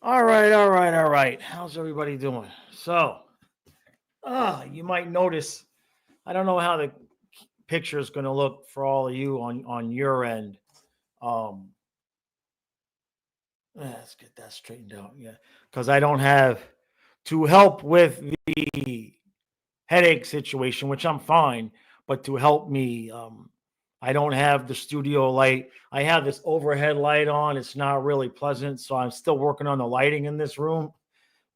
All right, all right, all right. How's everybody doing? So, you might notice, I don't know how the picture is going to look for all of you on your end. Um, let's get that straightened out. Yeah, because I don't have to help with the headache situation, which I'm fine, but to help me, I don't have the studio light. I have this overhead light on. It's not really pleasant, so I'm still working on the lighting in this room.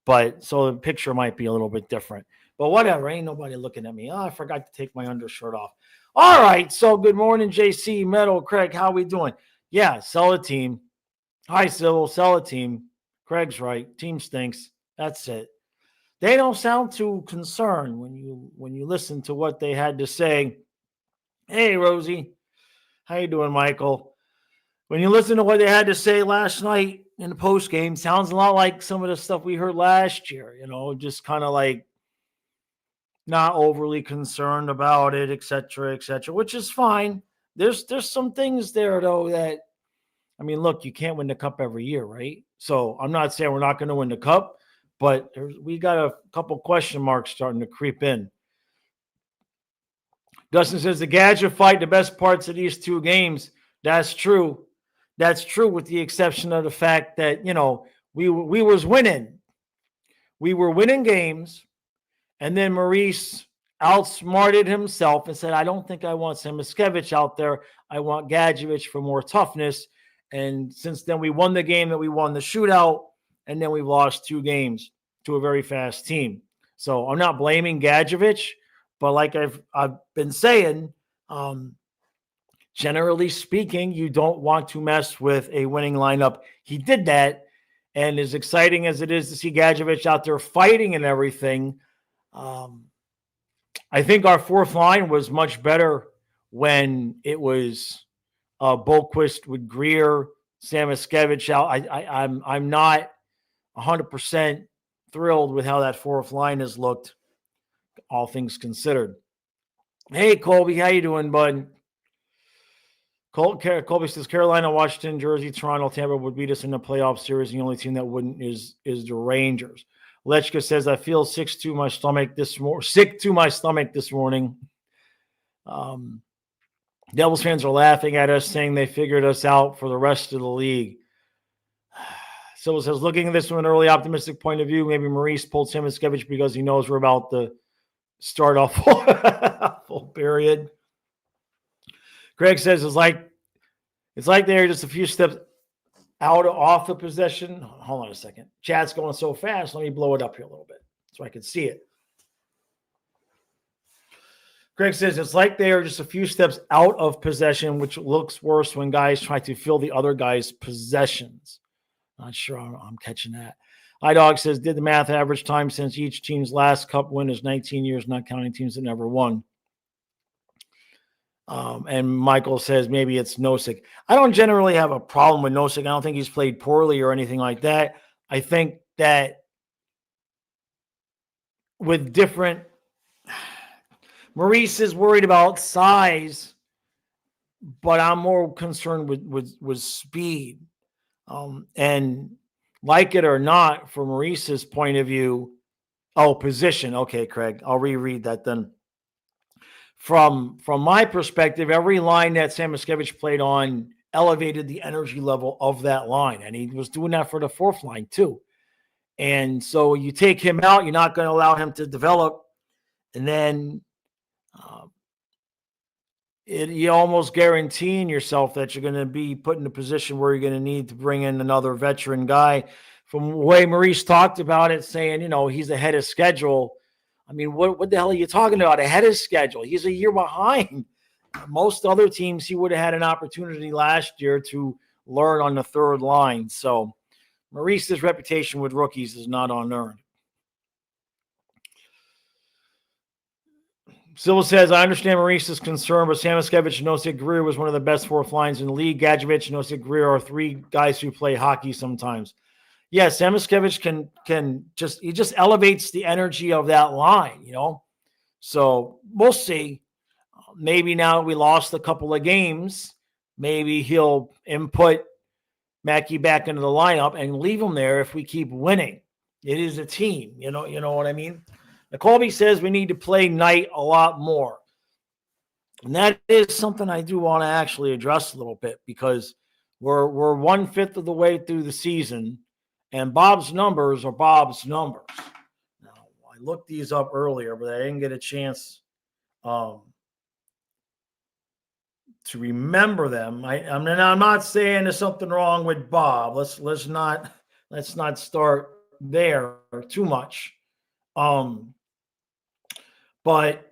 But so the picture might be a little bit different. But whatever, ain't nobody looking at me. Oh, I forgot to take my undershirt off. All right, so good morning, JC, Metal, Craig. How we doing? Yeah, sell a team. Hi, Civil, sell a team. Craig's right. Team stinks. That's it. They don't sound too concerned when you listen to what they had to say. Hey, Rosie. How you doing, Michael? When you listen to what they had to say last night in the post game, sounds a lot like some of the stuff we heard last year. Just kind of like not overly concerned about it, et cetera, which is fine. There's some things there though that I mean, look, you can't win the cup every year, right? So I'm not saying we're not going to win the cup, but we got a couple question marks starting to creep in. Dustin says the gadget fight, the best parts of these two games. That's true. That's true, with the exception of the fact that we was winning. We were winning games, and then Maurice outsmarted himself and said, "I don't think I want Samiskevich out there. I want Gadjevich for more toughness." And since then, we won the game that we won the shootout, and then we lost two games to a very fast team. So I'm not blaming Gadjevich, but like I've been saying, generally speaking, you don't want to mess with a winning lineup. He did that, and as exciting as it is to see Gadjevich out there fighting and everything, I think our fourth line was much better when it was Boquist with Greer, Samiskevich out. I'm not 100% thrilled with how that fourth line has looked, all things considered. Hey, Colby, how you doing, bud? Colby says Carolina, Washington, Jersey, Toronto, Tampa would beat us in the playoff series. The only team that wouldn't is the Rangers. Lechka says I feel sick to my stomach this morning. Devils fans are laughing at us, saying they figured us out for the rest of the league. Silva says, looking at this from an early optimistic point of view, maybe Maurice pulled Samiskevich because he knows we're about to start off full period. Greg says it's like they're just a few steps off the possession. Hold on a second. Chat's going so fast. Let me blow it up here a little bit so I can see it. Greg says it's like they are just a few steps out of possession, which looks worse when guys try to fill the other guy's possessions. Not sure I'm catching that. iDog says, did the math, average time since each team's last cup win is 19 years, not counting teams that never won. And Michael says maybe it's Nosek. I don't generally have a problem with Nosek. I don't think he's played poorly or anything like that. I think that with different – Maurice is worried about size, but I'm more concerned with speed. And like it or not, from Maurice's point of view – position. Okay, Craig, I'll reread that then. From my perspective, every line that Samiskevich played on elevated the energy level of that line, and he was doing that for the fourth line too. And so you take him out, you're not going to allow him to develop, and then you're almost guaranteeing yourself that you're going to be put in a position where you're going to need to bring in another veteran guy. From the way Maurice talked about it, saying, he's ahead of schedule. I mean, what the hell are you talking about? Ahead of schedule. He's a year behind. Most other teams, he would have had an opportunity last year to learn on the third line. So Maurice's reputation with rookies is not unearned. Silva says, I understand Maurice's concern, but Samiskevich and Nosek Greer was one of the best fourth lines in the league. Gadjevich and Nosek Greer are three guys who play hockey sometimes. Yeah, Samiskevich can just elevates the energy of that line, So we'll see. Maybe now we lost a couple of games, maybe he'll input Mackey back into the lineup and leave him there if we keep winning. It is a team. You know what I mean? Colby says we need to play Knight a lot more. And that is something I do want to actually address a little bit, because we're 1/5 of the way through the season, and Bob's numbers are Bob's numbers. Now, I looked these up earlier, but I didn't get a chance to remember them. I'm not saying there's something wrong with Bob. Let's not start there too much. But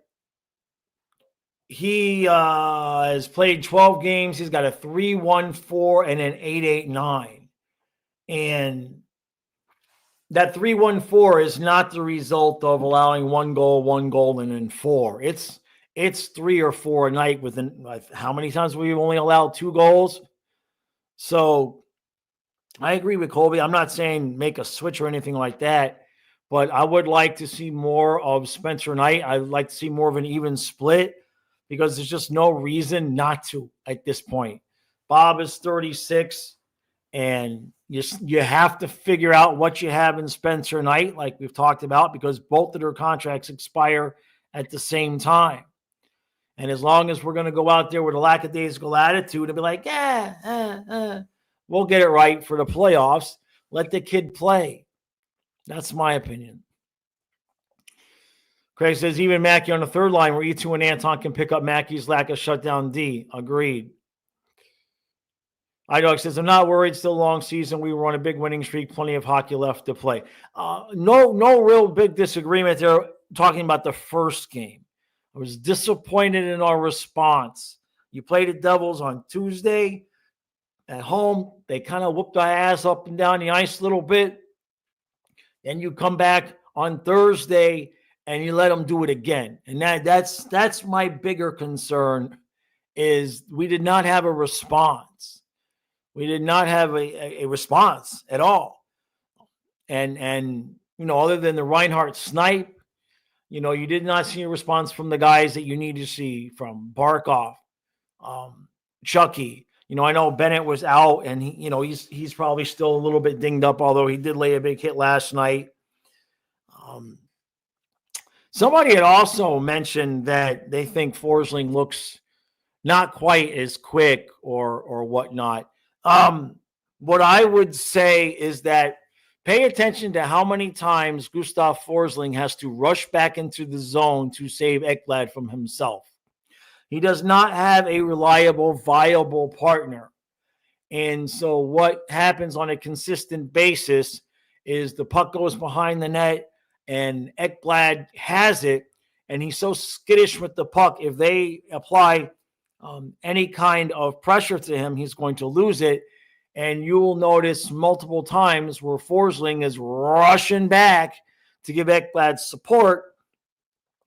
he has played 12 games. He's got a 3.14 and an 8.89. And that 3.14 is not the result of allowing one goal, and then 4. It's 3 or 4 a night within how many times we've only allowed 2 goals. So I agree with Colby. I'm not saying make a switch or anything like that, but I would like to see more of Spencer Knight. I'd like to see more of an even split, because there's just no reason not to at this point. Bob is 36, and you have to figure out what you have in Spencer Knight, like we've talked about, because both of their contracts expire at the same time. And as long as we're going to go out there with a lackadaisical attitude and be like, we'll get it right for the playoffs, let the kid play. That's my opinion. Craig says, even Mackey on the third line where E2 and Anton can pick up Mackey's lack of shutdown D. Agreed. iDog says, I'm not worried. Still a long season. We were on a big winning streak. Plenty of hockey left to play. No real big disagreement there talking about the first game. I was disappointed in our response. You played the Devils on Tuesday at home. They kind of whooped our ass up and down the ice a little bit. Then you come back on Thursday and you let them do it again. And that's my bigger concern, is we did not have a response. We did not have a response at all. And other than the Reinhardt snipe, you did not see a response from the guys that you need to see, from Barkov, Chucky. I know Bennett was out, and he's probably still a little bit dinged up, although he did lay a big hit last night. Somebody had also mentioned that they think Forsling looks not quite as quick or whatnot. What I would say is that pay attention to how many times Gustav Forsling has to rush back into the zone to save Ekblad from himself. He does not have a reliable, viable partner. And so what happens on a consistent basis is the puck goes behind the net, and Ekblad has it, and he's so skittish with the puck. If they apply any kind of pressure to him, he's going to lose it. And you will notice multiple times where Forsling is rushing back to give Ekblad support.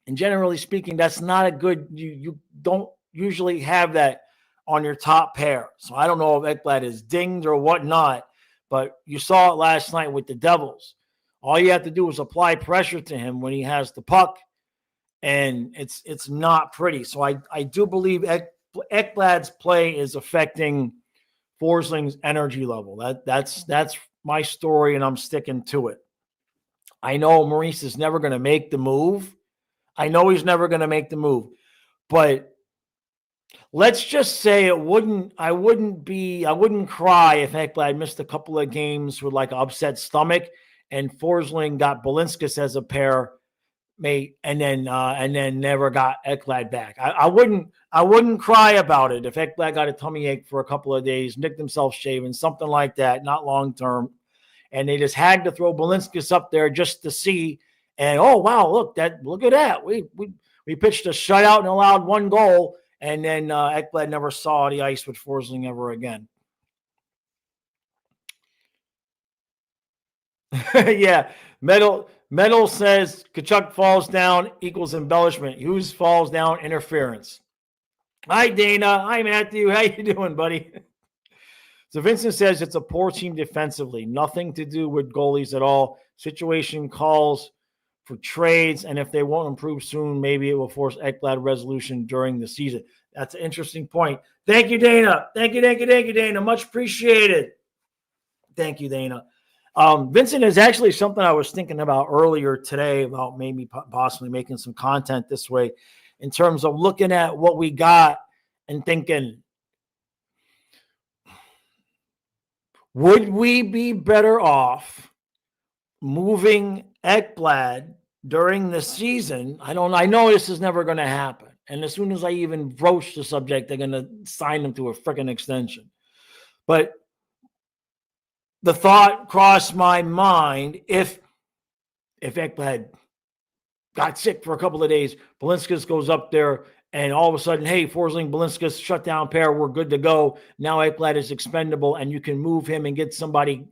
And generally speaking, that's not a good, you don't usually have that on your top pair. So I don't know if Ekblad is dinged or whatnot, but you saw it last night with the Devils. All you have to do is apply pressure to him when he has the puck, and it's not pretty. So I do believe Ekblad's play is affecting Forsling's energy level. That's my story, and I'm sticking to it. I know Maurice is never going to make the move. I know he's never going to make the move, but let's just say I wouldn't cry if Ekblad missed a couple of games with like an upset stomach and Forsling got Balinskis as a pair mate and then never got Ekblad back. I wouldn't cry about it if Ekblad got a tummy ache for a couple of days, nicked himself shaving, something like that, not long term. And they just had to throw Balinskis up there just to see. And oh wow, look at that. We pitched a shutout and allowed 1 goal, and then Ekblad never saw the ice with Forsling ever again. Yeah, Metal says Kachuk falls down equals embellishment. Hughes falls down interference. Hi Dana. Hi Matthew. How you doing, buddy? So Vincent says it's a poor team defensively. Nothing to do with goalies at all. Situation calls for trades, and if they won't improve soon, maybe it will force Ekblad resolution during the season. That's an interesting point. Thank you, Dana. Thank you, Dana. Much appreciated. Thank you, Dana. Vincent, is actually something I was thinking about earlier today about maybe possibly making some content this way in terms of looking at what we got and thinking, would we be better off moving Ekblad during the season? I know this is never going to happen. And as soon as I even broach the subject, they're going to sign him to a freaking extension. But the thought crossed my mind, if Ekblad got sick for a couple of days, Balinskis goes up there, and all of a sudden, hey, Forsling, Balinskis, shutdown pair, we're good to go. Now Ekblad is expendable, and you can move him and get somebody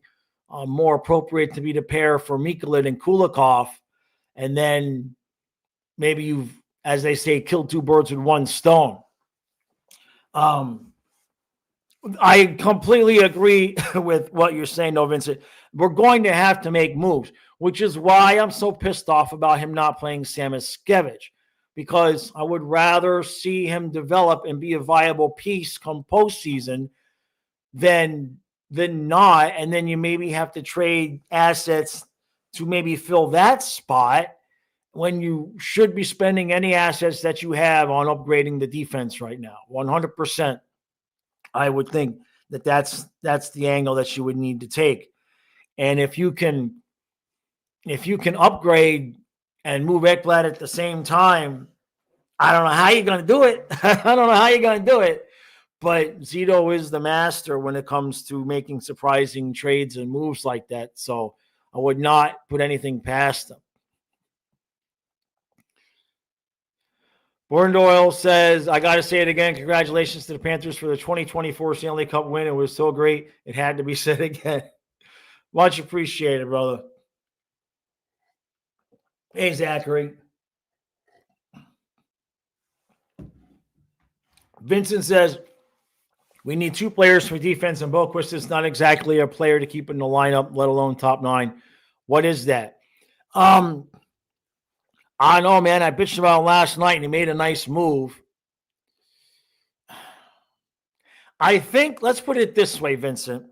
more appropriate to be the pair for Mikolit and Kulikov. And then maybe you've, as they say, killed two birds with one stone. I completely agree with what you're saying, though, Vincent. We're going to have to make moves, which is why I'm so pissed off about him not playing Samoskevich, because I would rather see him develop and be a viable piece come postseason than not. And then you maybe have to trade assets to maybe fill that spot when you should be spending any assets that you have on upgrading the defense right now. 100%. I would think that's the angle that you would need to take. And if you can upgrade and move Ekblad at the same time, I don't know how you're going to do it. But Zito is the master when it comes to making surprising trades and moves like that. So I would not put anything past him. Born Doyle says, I got to say it again. Congratulations to the Panthers for the 2024 Stanley Cup win. It was so great. It had to be said again. Much appreciated, brother. Hey, Zachary. Vincent says, we need two players for defense, and Boquist is not exactly a player to keep in the lineup, let alone top nine. What is that? I know, man. I bitched about him last night, and he made a nice move. I think, let's put it this way, Vincent.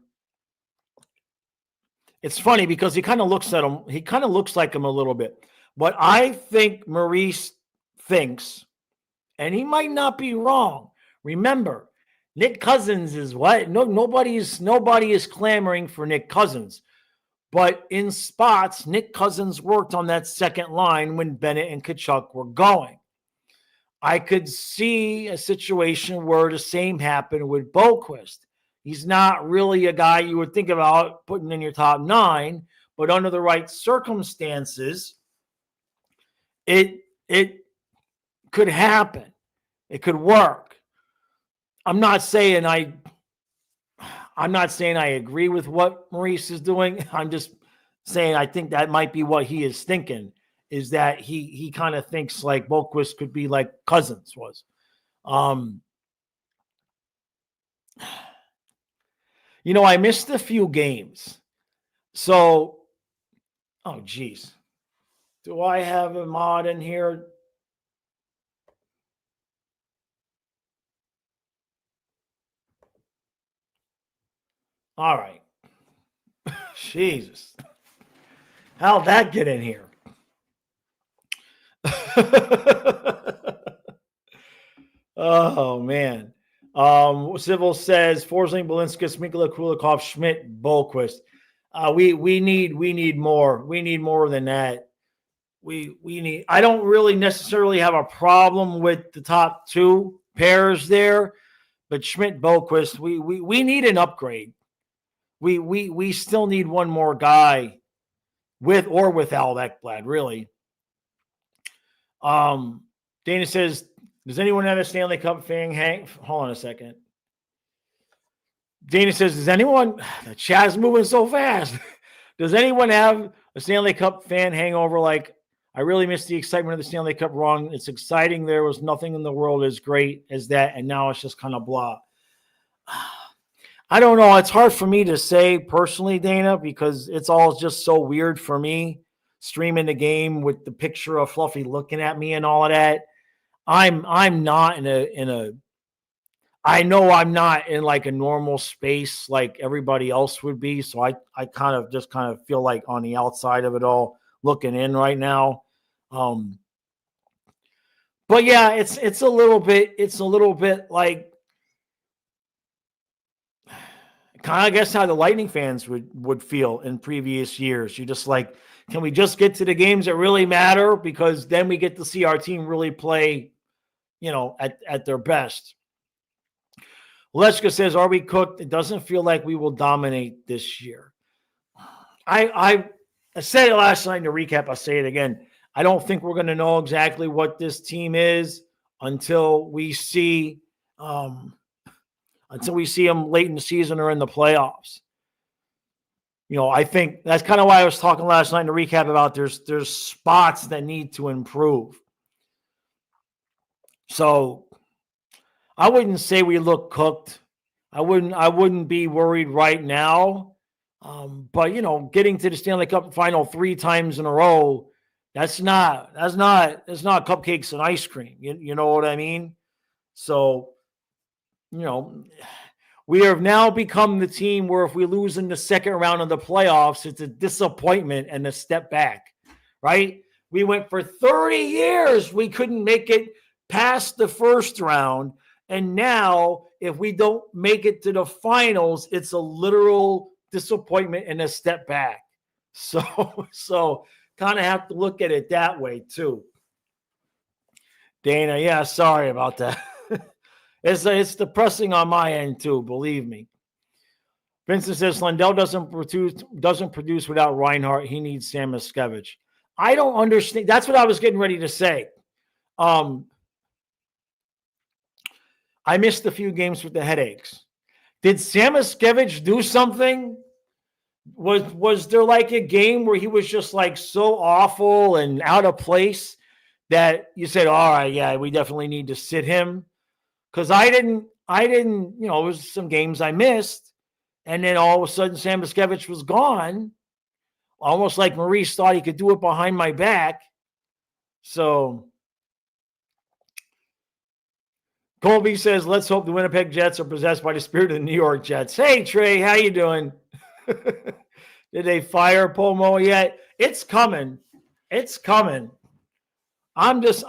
It's funny because he kind of looks at him. He kind of looks like him a little bit. What I think Maurice thinks, and he might not be wrong. Remember, Nick Cousins is what? Nobody is clamoring for Nick Cousins. But in spots, Nick Cousins worked on that second line when Bennett and Tkachuk were going. I could see a situation where the same happened with Boquist. He's not really a guy you would think about putting in your top nine, but under the right circumstances, it could happen. It could work. I'm not saying I agree with what Maurice is doing. I'm just saying I think that might be what he is thinking, is that he kind of thinks like Boquist could be like Cousins was. I missed a few games. So, oh, geez. Do I have a mod in here? All right. Jesus. How'd that get in here? Oh, man. Civil says Forsling, Balinskis, Mikula, Kulikov, Schmidt, Boquist. We need more. We need more than that. We need. I don't really necessarily have a problem with the top two pairs there, but Schmidt, Boquist, we need an upgrade. We still need one more guy with or without Ekblad, really. Dana says, does anyone have a Stanley Cup fan hang? Hold on a second. Dana says, does anyone, the chat's moving so fast. Does anyone have a Stanley Cup fan hangover? Like, I really missed the excitement of the Stanley Cup run. It's exciting. There was nothing in the world as great as that. And now it's just kind of blah. I don't know. It's hard for me to say personally, Dana, because it's all just so weird for me streaming the game with the picture of Fluffy looking at me and all of that. I'm not in a I know I'm not in like a normal space like everybody else would be. So I kind of feel like on the outside of it all looking in right now. But yeah, it's a little bit like kind of guess how the Lightning fans would feel in previous years. You just like, can we just get to the games that really matter? Because then we get to see our team really play, at their best. Leshka says, are we cooked? It doesn't feel like we will dominate this year. I said it last night in the recap. I'll say it again. I don't think we're going to know exactly what this team is until we see them late in the season or in the playoffs. I think that's kind of why I was talking last night in the recap about there's spots that need to improve. So I wouldn't say we look cooked. I wouldn't be worried right now. But getting to the Stanley Cup final 3 times in a row, that's not cupcakes and ice cream. You know what I mean? So, we have now become the team where if we lose in the second round of the playoffs, it's a disappointment and a step back, right? We went for 30 years. We couldn't make it past the first round. And now if we don't make it to the finals, it's a literal disappointment and a step back. So kind of have to look at it that way too. Dana, yeah, sorry about that. It's depressing on my end too, believe me. Vincent says Lundell doesn't produce without Reinhart. He needs Sam Miskevich. I don't understand. That's what I was getting ready to say. I missed a few games with the headaches. Did Sam Miskevich do something? Was there like a game where he was just like so awful and out of place that you said, all right, yeah, we definitely need to sit him? Because I didn't, it was some games I missed. And then all of a sudden, Sam Miskevich was gone. Almost like Maurice thought he could do it behind my back. So Colby says, let's hope the Winnipeg Jets are possessed by the spirit of the New York Jets. Hey, Trey, how you doing? Did they fire Pomo yet? It's coming. It's coming. I'm just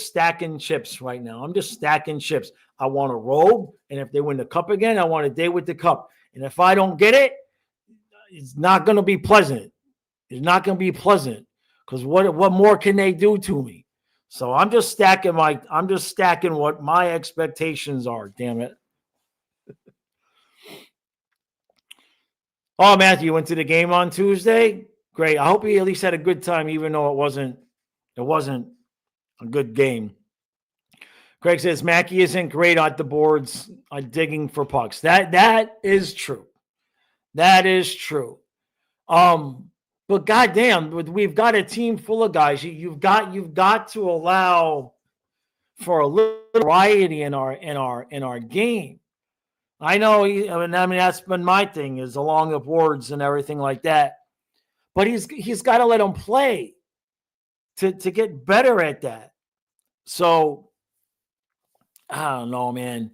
stacking chips right now. I'm just stacking chips. I want a robe, and if they win the cup again, I want a day with the cup. And if I don't get it, it's not going to be pleasant. It's not going to be pleasant because what more can they do to me? So I'm just stacking what my expectations are. Damn it. Oh, Matthew went to the game on Tuesday. Great. I hope he at least had a good time, even though it wasn't a good game. Craig says Mackey isn't great at the boards digging for pucks. That is true. That is true. But goddamn, we've got a team full of guys. You've got to allow for a little variety in our game. I know. That's been my thing is along the boards and everything like that. But he's got to let him play to get better at that. So I don't know, man.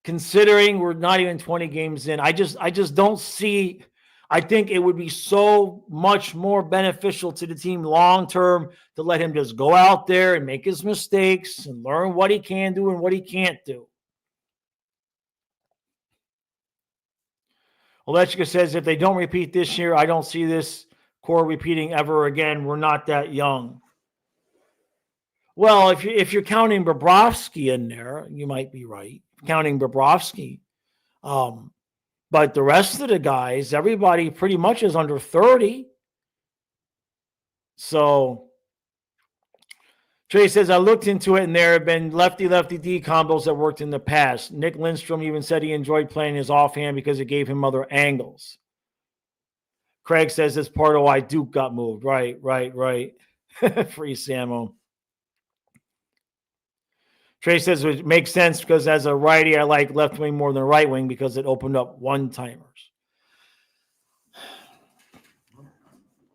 Considering we're not even 20 games in, I just don't see. I think it would be so much more beneficial to the team long term to let him just go out there and make his mistakes and learn what he can do and what he can't do. Alechka says if they don't repeat this year, I don't see this core repeating ever again. We're not that young. Well, if you're counting Bobrovsky in there, you might be right. Counting Bobrovsky. But the rest of the guys, everybody pretty much is under 30. So Trey says, I looked into it, and there have been lefty-lefty D combos that worked in the past. Nick Lindstrom even said he enjoyed playing his offhand because it gave him other angles. Craig says it's part of why Duke got moved. Right. Free Samo. Trey says it makes sense because as a righty, I like left wing more than right wing because it opened up one-timers.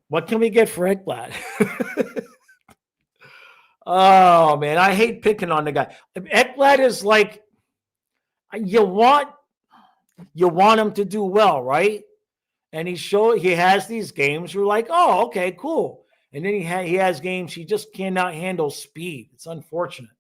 What can we get for Ekblad? Oh, man, I hate picking on the guy. Ekblad is like You want him to do well, right? And he has these games where like, oh, okay, cool. And then he has games he just cannot handle speed. It's unfortunate.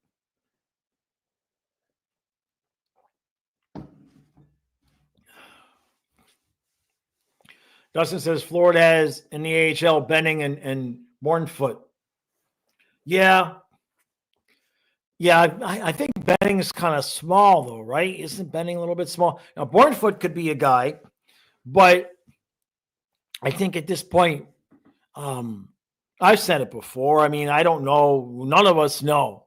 Dustin says Florida has in the AHL Benning and Mornfoot. Yeah. Yeah, I think Benning is kind of small, though, right? Isn't Benning a little bit small? Now, Bornfoot could be a guy, but I think at this point, I've said it before. I mean, I don't know. None of us know.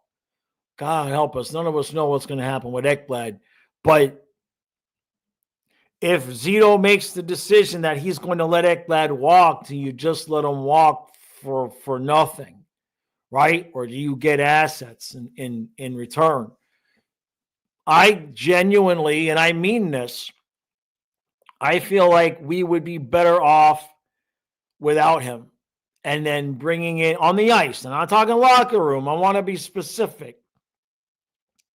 God help us. None of us know what's going to happen with Ekblad. But if Zito makes the decision that he's going to let Ekblad walk, do you just let him walk for nothing, right? Or do you get assets in return? I genuinely, and I mean this, I feel like we would be better off without him. And then bringing it on the ice. And I'm not talking locker room. I want to be specific.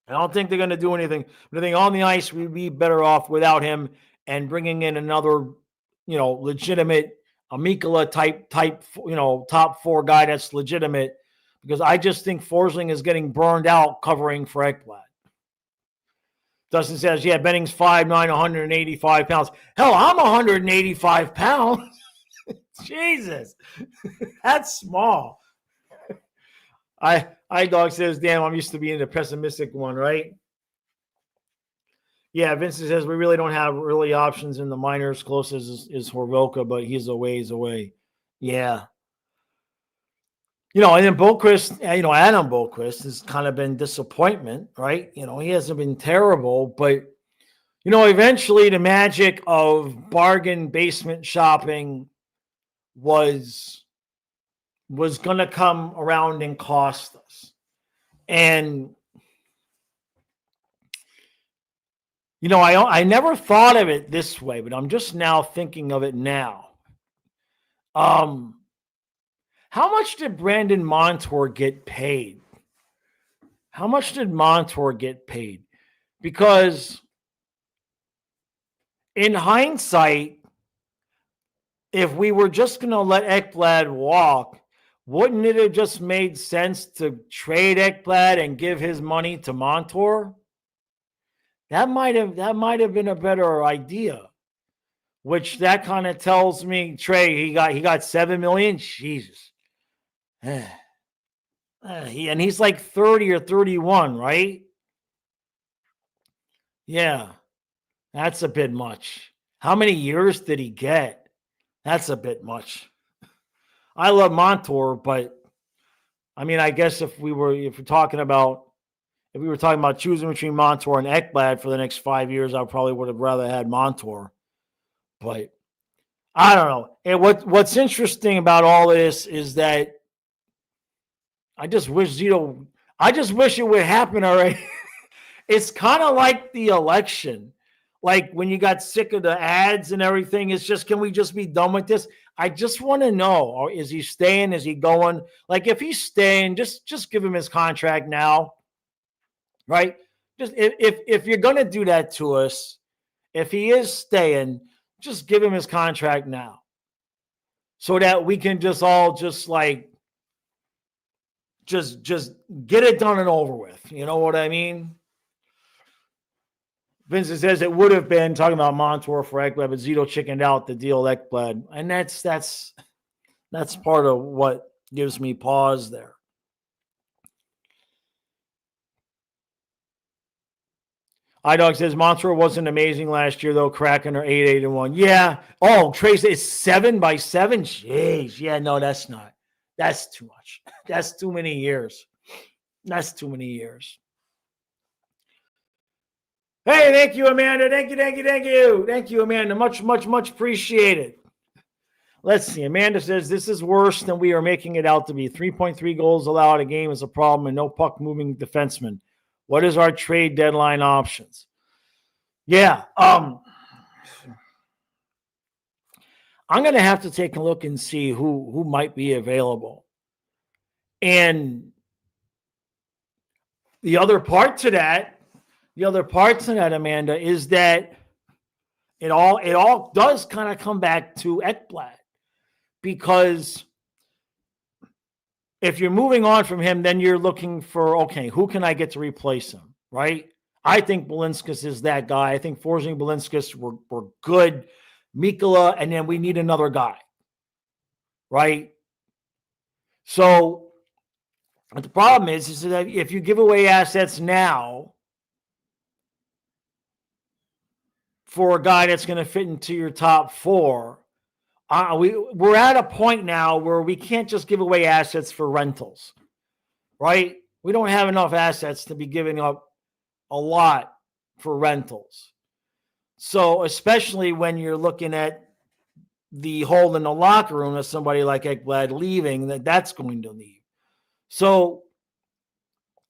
I don't think they're going to do anything. But I think on the ice, we'd be better off without him and bringing in another, legitimate Amikala type, top four guy that's legitimate. Because I just think Forsling is getting burned out covering for Ekblad. Dustin says, yeah, Benning's 5'9", 185 pounds. Hell, I'm 185 pounds. Jesus, that's small. Dog says, damn, I'm used to being the pessimistic one, right? Yeah, Vincent says we really don't have really options in the minors. Closest is Horvilka, but he's a ways away. Yeah. And then Boquist, Adam Boquist has kind of been disappointment, right? He hasn't been terrible, but, eventually the magic of bargain basement shopping was going to come around and cost us. And, I never thought of it this way, but I'm just now thinking of it now. How much did Brandon Montour get paid? How much did Montour get paid? Because in hindsight, if we were just going to let Ekblad walk, wouldn't it have just made sense to trade Ekblad and give his money to Montour? That might have been a better idea. Which that kind of tells me, Trey, he got $7 million. Jesus, and he's like 30 or 31, right? Yeah, that's a bit much. How many years did he get? That's a bit much. I love Montour, but I mean, I guess if we were talking about choosing between Montour and Ekblad for the next 5 years, I probably would have rather had Montour. But I don't know. And what's interesting about all this is that I just wish it would happen already. It's kind of like the election. Like when you got sick of the ads and everything, it's just, can we just be done with this? I just want to know, or is he staying? Is he going? Like if he's staying, just give him his contract now. Right? Just if you're going to do that to us, if he is staying, just give him his contract now. So that we can just get it done and over with. You know what I mean? Vincent says it would have been talking about Montour for Ekblad, but Zito chickened out the deal Ekblad. And that's part of what gives me pause there. iDog says Montour wasn't amazing last year, though. Kraken are 8-1. Yeah. Oh, Trace is 7-7. Jeez. Yeah, no, that's not. That's too much. That's too many years. That's too many years. Hey, thank you, Amanda. Thank you. Thank you, Amanda. Much appreciated. Let's see. Amanda says this is worse than we are making it out to be. 3.3 goals allowed a game is a problem and no puck moving defenseman. What is our trade deadline options? Yeah. I'm going to have to take a look and see who might be available. And the other part to that, the other parts of that, Amanda, is that it all does kind of come back to Ekblad, because if you're moving on from him, then you're looking for, okay, who can I get to replace him, right? I think Belinskas is that guy. I think Forsing, Belinskas were good. Mikula, and then we need another guy, right? So the problem is that if you give away assets now for a guy that's going to fit into your top four, we're at a point now where we can't just give away assets for rentals, right? We don't have enough assets to be giving up a lot for rentals. So especially when you're looking at the hole in the locker room of somebody like Ekblad leaving, that's going to leave. So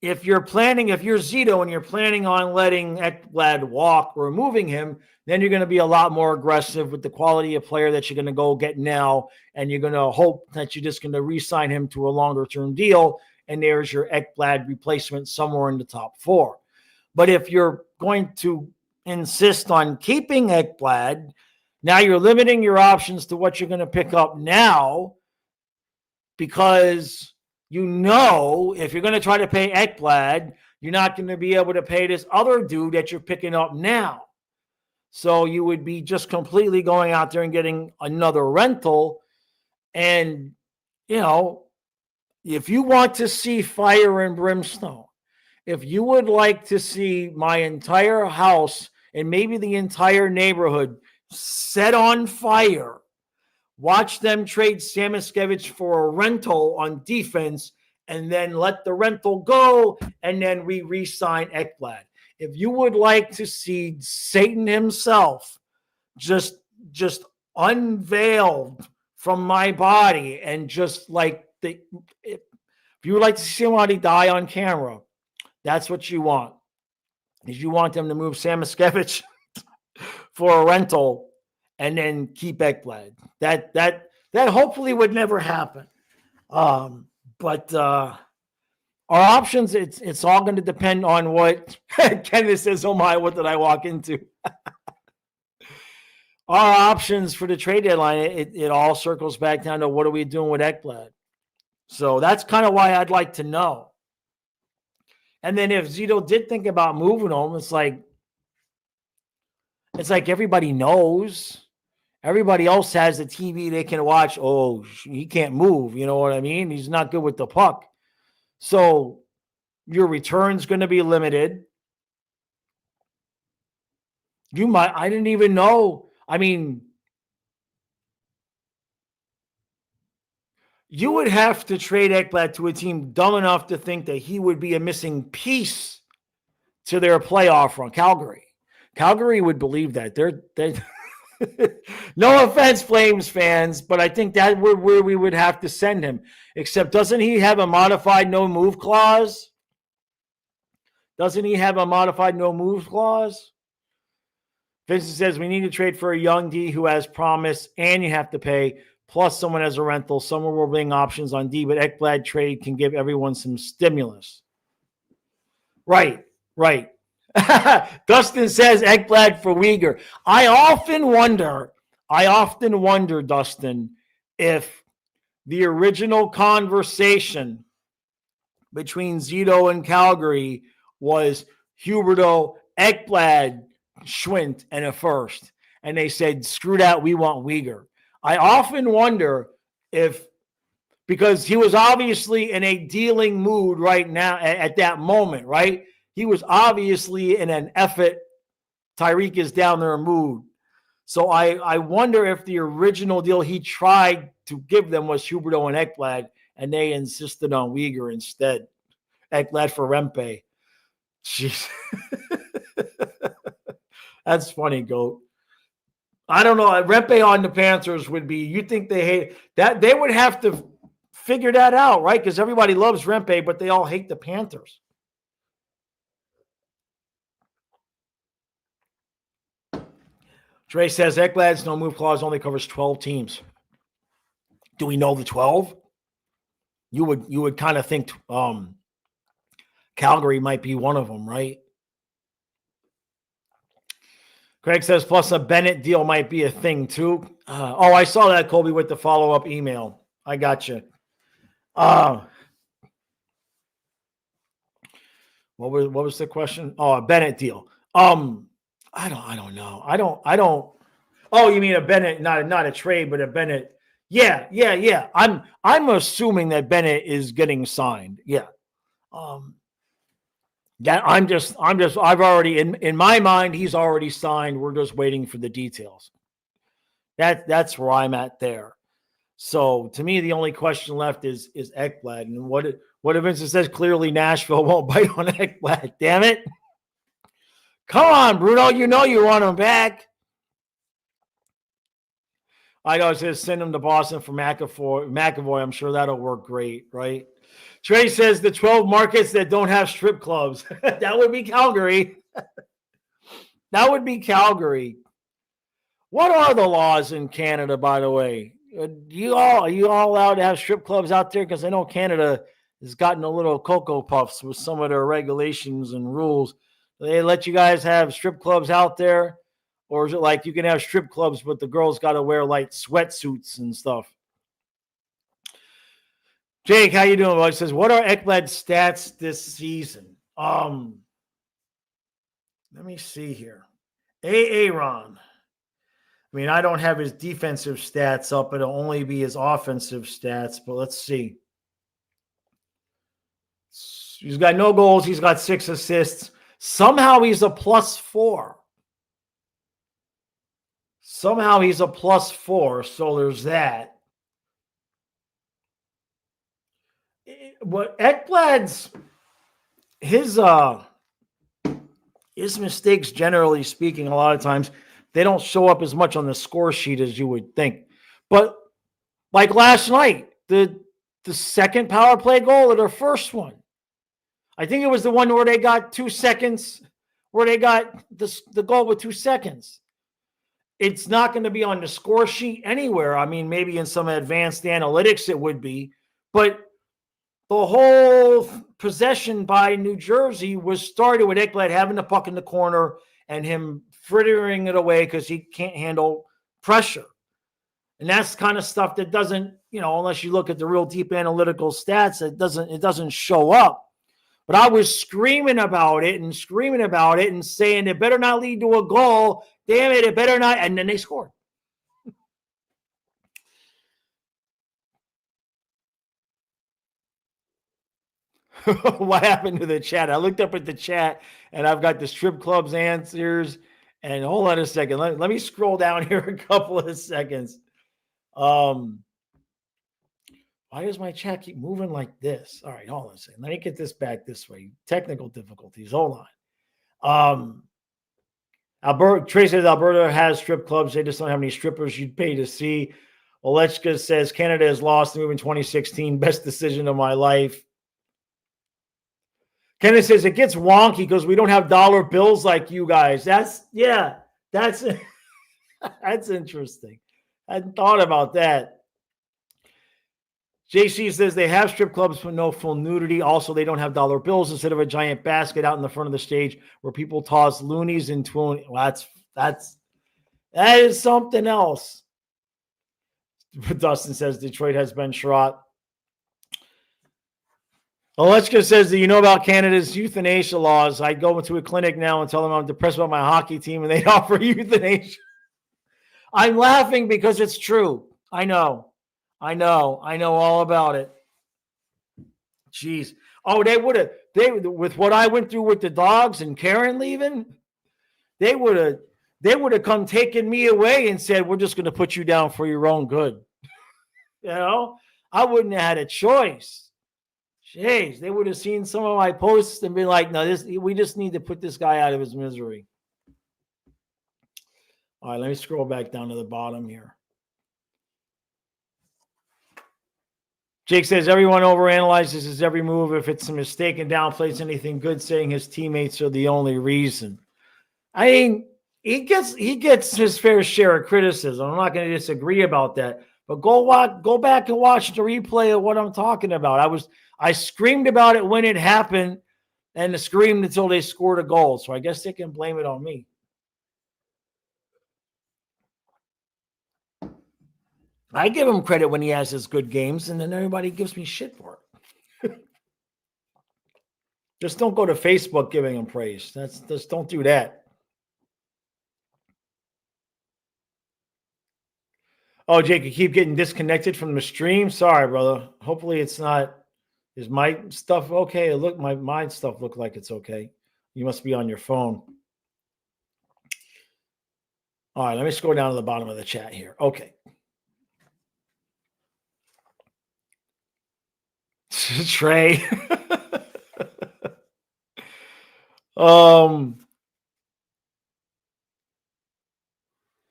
if you're Zito and you're planning on letting Ekblad walk or moving him, then you're going to be a lot more aggressive with the quality of player that you're going to go get now, and you're going to hope that you're just going to re-sign him to a longer-term deal, and there's your Ekblad replacement somewhere in the top four. But if you're going to insist on keeping Ekblad, now you're limiting your options to what you're going to pick up now, because if you're going to try to pay Ekblad, you're not going to be able to pay this other dude that you're picking up now. So you would be just completely going out there and getting another rental. And, if you want to see fire and brimstone, if you would like to see my entire house and maybe the entire neighborhood set on fire, watch them trade Samoskevich for a rental on defense and then let the rental go, and then we re-sign Ekblad. If you would like to see Satan himself just unveiled from my body, and just like if you would like to see somebody die on camera, that's what you want. Is you want them to move Samoskevich for a rental and then keep Ekblad. That hopefully would never happen. But our options, it's all going to depend on what Kenneth says. Oh my, what did I walk into? Our options for the trade deadline, it all circles back down to what are we doing with Ekblad. So that's kind of why I'd like to know. And then if Zito did think about moving him, it's like everybody knows. Everybody else has the TV they can watch. Oh, he can't move. You know what I mean? He's not good with the puck. So your return's going to be limited. I didn't even know. I mean, you would have to trade Ekblad to a team dumb enough to think that he would be a missing piece to their playoff run. Calgary would believe that. They're no offense, Flames fans, but I think that where we would have to send him. Except, doesn't he have a modified no move clause? Vincent says we need to trade for a young D who has promise, and you have to pay. Plus, someone has a rental. Some are being options on D, but Ekblad trade can give everyone some stimulus. Right. Dustin says Ekblad for Uyghur. I often wonder, Dustin, if the original conversation between Zito and Calgary was Huberdeau, Ekblad, Schwint, and a first. And they said, screw that, we want Uyghur. I often wonder because he was obviously in a dealing mood right now at that moment, right? He was obviously in an effort, Tyreek is down there mood. So I wonder if the original deal he tried to give them was Huberdeau and Ekblad, and they insisted on Uyghur instead. Ekblad for Rempe. Jeez. That's funny, Goat. I don't know. Rempe on the Panthers would be, you think they hate that? They would have to figure that out, right? Because everybody loves Rempe, but they all hate the Panthers. Dre says Ekblad's no move clause only covers 12 teams. Do we know the 12? You would kind of think Calgary might be one of them, right? Craig says, plus a Bennett deal might be a thing too. I saw that, Colby, with the follow-up email. I got you. What was the question? Oh, a Bennett deal. I don't know. I don't. Oh, you mean a Bennett, not a trade, but a Bennett. Yeah. I'm assuming that Bennett is getting signed. Yeah. I've already in my mind, he's already signed. We're just waiting for the details. That's where I'm at there. So to me, the only question left is Ekblad. And what Vincent says, clearly Nashville won't bite on Ekblad. Damn it. Come on, Bruno. You know you want him back. I know it says send him to Boston for McAvoy. I'm sure that'll work great, right? Trey says the 12 markets that don't have strip clubs. That would be Calgary. That would be Calgary. What are the laws in Canada, by the way? Are you all allowed to have strip clubs out there? Because I know Canada has gotten a little Cocoa Puffs with some of their regulations and rules. Do they let you guys have strip clubs out there? Or is it like you can have strip clubs, but the girls got to wear like sweatsuits and stuff? Jake, how you doing? Well, he says, what are Ekblad's stats this season? Let me see here. Aaron. I mean, I don't have his defensive stats up. It'll only be his offensive stats, but let's see. He's got no goals. He's got 6 assists. Somehow he's a +4. Somehow he's a +4, so there's that. What Ekblad's his mistakes, generally speaking, a lot of times they don't show up as much on the score sheet as you would think. But like last night, the second power play goal or the first one, I think it was the one where they got 2 seconds, where they got the goal with 2 seconds. It's not going to be on the score sheet anywhere. I mean, maybe in some advanced analytics it would be, but the whole possession by New Jersey was started with Ekblad having the puck in the corner and him frittering it away because he can't handle pressure. And that's kind of stuff that doesn't, unless you look at the real deep analytical stats, it doesn't show up. But I was screaming about it and saying it better not lead to a goal. Damn it, it better not. And then they scored. What happened to the chat? I looked up at the chat and I've got the strip club's answers. And hold on a second. Let me scroll down here a couple of seconds. Why does my chat keep moving like this? All right, hold on a second. Let me get this back this way. Technical difficulties. Hold on. Trey says Alberta has strip clubs. They just don't have any strippers you'd pay to see. Olechka says Canada has lost the move in 2016. Best decision of my life. Kenneth says it gets wonky because we don't have dollar bills like you guys. That's that's interesting. I hadn't thought about that. JC says they have strip clubs but no full nudity. Also, they don't have dollar bills instead of a giant basket out in the front of the stage where people toss loonies and twenty. Well, that is something else. Dustin says Detroit has been shot. Olechka says, do you know about Canada's euthanasia laws? I'd go into a clinic now and tell them I'm depressed about my hockey team and they'd offer euthanasia. I'm laughing because it's true. I know all about it. Jeez. Oh, they with what I went through with the dogs and Karen leaving, they would have come taking me away and said, we're just going to put you down for your own good. I wouldn't have had a choice. Jeez, they would have seen some of my posts and been like, no, we just need to put this guy out of his misery. All right, let me scroll back down to the bottom here. Jake says, everyone overanalyzes his every move. If it's a mistake and downplays anything good, saying his teammates are the only reason. I mean, he gets his fair share of criticism. I'm not going to disagree about that. But go back and watch the replay of what I'm talking about. I screamed about it when it happened and screamed until they scored a goal. So I guess they can blame it on me. I give him credit when he has his good games, and then everybody gives me shit for it. Just don't go to Facebook giving him praise. Just don't do that. Oh, Jake, you keep getting disconnected from the stream. Sorry, brother. Hopefully it's not. Is my stuff okay? Look, my stuff look like it's okay. You must be on your phone. All right, let me scroll down to the bottom of the chat here. Okay. Trey.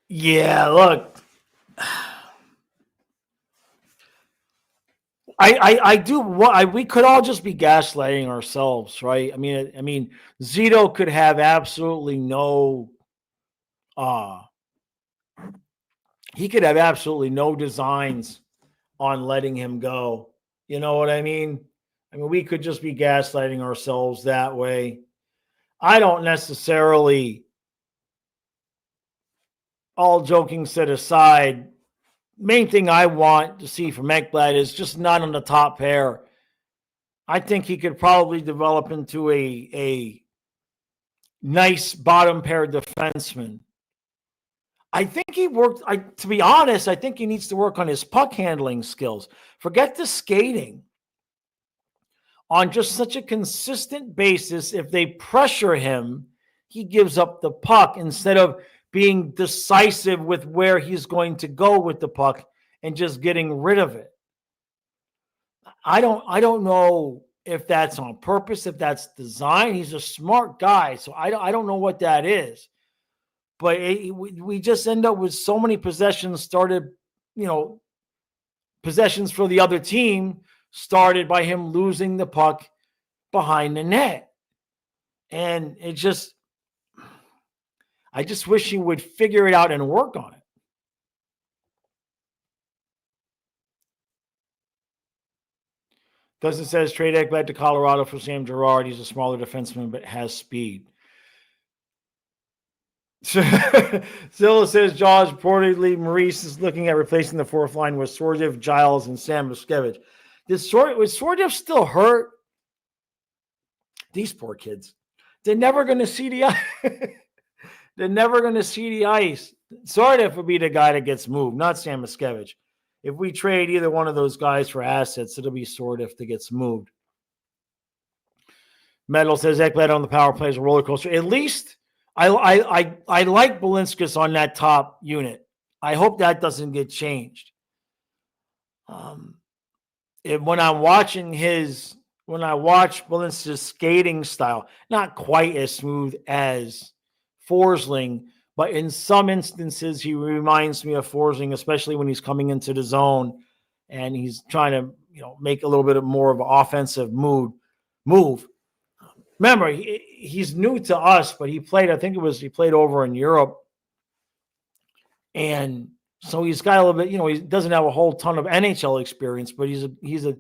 Yeah, look. I do what we could all just be gaslighting ourselves, right? I mean, Zito could have absolutely no he could have absolutely no designs on letting him go. You know what I mean? I mean, we could just be gaslighting ourselves that way. I don't necessarily, all joking set aside, main thing I want to see from Ekblad is just not on the top pair. I think he could probably develop into a nice bottom pair defenseman. I think to be honest, I think he needs to work on his puck handling skills. Forget the skating. On just such a consistent basis, if they pressure him, he gives up the puck instead of being decisive with where he's going to go with the puck and just getting rid of it. I don't know if that's on purpose, if that's design. He's a smart guy, so I don't know what that is. But we just end up with so many possessions possessions for the other team started by him losing the puck behind the net. And I just wish he would figure it out and work on it. Dustin says trade Ekblad to Colorado for Sam Girard. He's a smaller defenseman, but has speed. Zilla says Jaws reportedly Maurice is looking at replacing the fourth line with Sordev, Giles, and Sam Muskevich. Was Sordev still hurt? These poor kids. They're never going to see the ice. They're never going to see the ice. Sordev would be the guy that gets moved, not Sam Muskevich. If we trade either one of those guys for assets, it'll be Sordev that gets moved. Metal says Ekblad on the power play is a roller coaster. At least I like Balinskis on that top unit. I hope that doesn't get changed. When I watch Balinskis' skating style, not quite as smooth as Forsling, but in some instances he reminds me of Forsling, especially when he's coming into the zone and he's trying to make a little bit more of an offensive move. Remember, he's new to us, but he played over in Europe. And so he's got a little bit, he doesn't have a whole ton of NHL experience, but he's a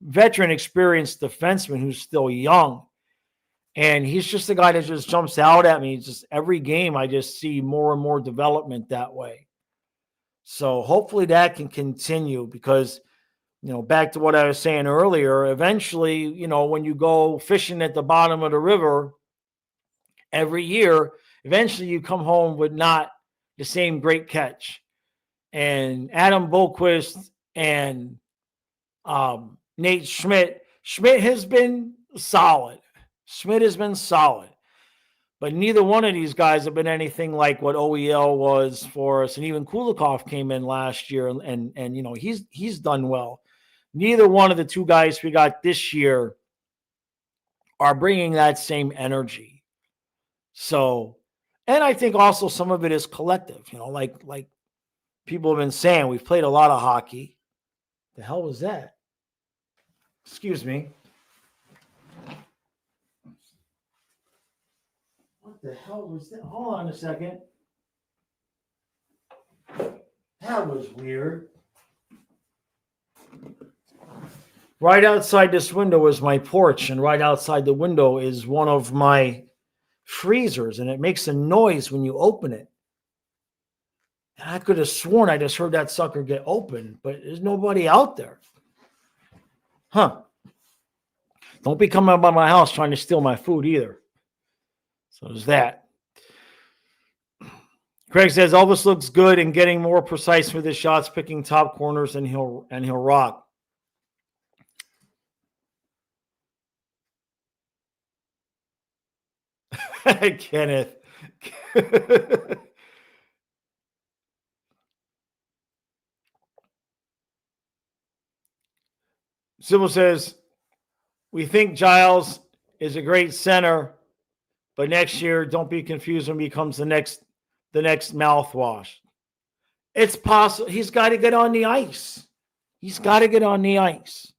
veteran, experienced defenseman who's still young. And he's just a guy that just jumps out at me. Just every game, I just see more and more development that way. So hopefully that can continue because, back to what I was saying earlier, eventually, when you go fishing at the bottom of the river every year, eventually you come home with not the same great catch. And Adam Boqvist and Nate Schmidt has been solid. But neither one of these guys have been anything like what OEL was for us. And even Kulikov came in last year and he's done well. Neither one of the two guys we got this year are bringing that same energy. So, and I think also some of it is collective, like people have been saying, we've played a lot of hockey. The hell was that? Excuse me. What the hell was that? Hold on a second. That was weird. Right outside this window is my porch, and right outside the window is one of my freezers, and it makes a noise when you open it. I could have sworn I just heard that sucker get open, but there's nobody out there. Huh. Don't be coming by my house trying to steal my food either. So there's that. Craig says Elvis looks good and getting more precise with his shots, picking top corners, and he'll rock. Kenneth. Sybil says, we think Giles is a great center, but next year, don't be confused when he becomes the next mouthwash. It's possible. He's got to get on the ice. He's got to get on the ice.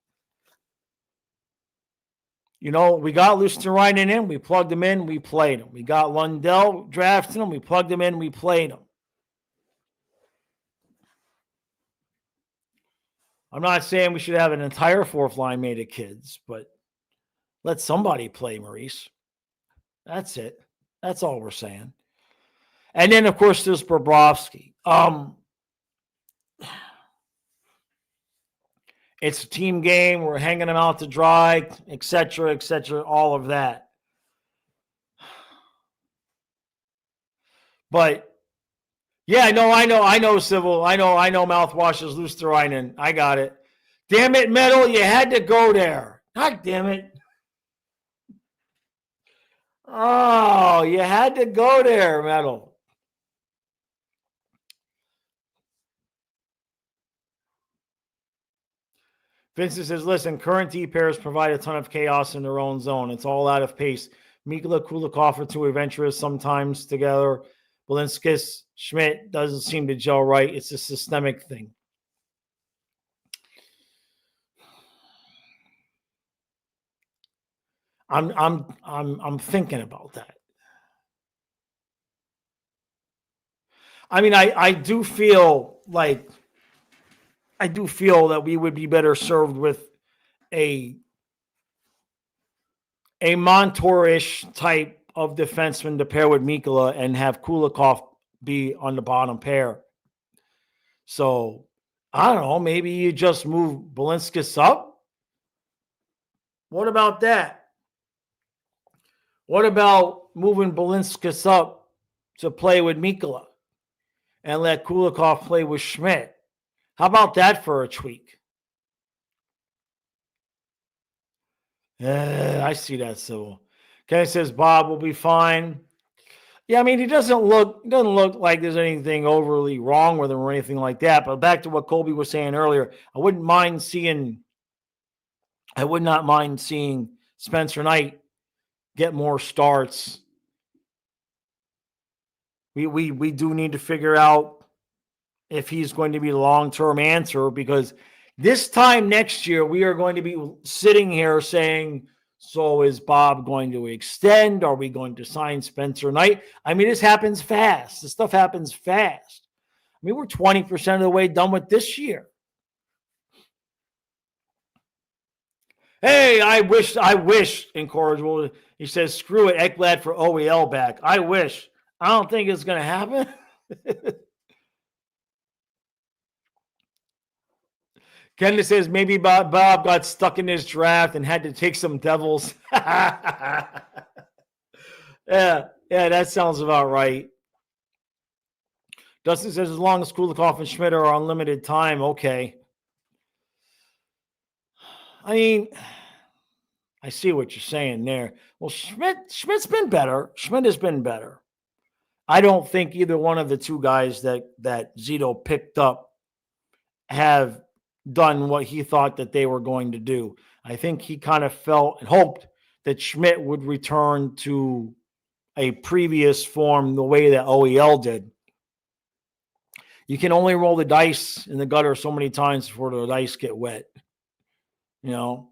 You know, we got Luosterainen in. We plugged him in. We played him. We got Lundell drafted him. We plugged him in. We played him. I'm not saying we should have an entire fourth line made of kids, but let somebody play, Maurice. That's it. That's all we're saying. And then, of course, there's Bobrovsky. It's a team game. We're hanging them out to dry, et cetera, all of that. But yeah, I know, Civil. I know mouthwashes, Luosterainen. I got it. Damn it, Metal, you had to go there. God damn it. Oh, you had to go there, Metal. Vincent says, listen, current D pairs provide a ton of chaos in their own zone. It's all out of pace. Mikula, Kulikov are too adventurous sometimes together. Balinskis, Schmidt doesn't seem to gel right. It's a systemic thing. I'm thinking about that. I mean, I do feel that we would be better served with a Montour-ish type of defenseman to pair with Mikula and have Kulikov be on the bottom pair. So, I don't know, maybe you just move Balinskis up? What about that? What about moving Balinskis up to play with Mikula and let Kulikov play with Schmidt? How about that for a tweak? I see that, Civil. Kenny says Bob will be fine. Yeah, I mean, he doesn't look like there's anything overly wrong with him or anything like that. But back to what Colby was saying earlier, I would not mind seeing Spencer Knight get more starts. We do need to figure out if he's going to be the long-term answer, because this time next year, we are going to be sitting here saying, so is Bob going to extend? Are we going to sign Spencer Knight? I mean, this happens fast. This stuff happens fast. I mean, we're 20% of the way done with this year. Hey, I wish, incorrigible. He says, screw it, Ekblad for OEL back. I wish. I don't think it's going to happen. Kennedy says maybe Bob got stuck in his draft and had to take some Devils. Yeah, that sounds about right. Dustin says as long as Kulikov and Schmidt are on limited time, okay. I mean, I see what you're saying there. Well, Schmidt's been better. Schmidt has been better. I don't think either one of the two guys that Zito picked up have done what he thought that they were going to do. I think he kind of felt and hoped that Schmidt would return to a previous form the way that OEL did. You can only roll the dice in the gutter so many times before the dice get wet. You know?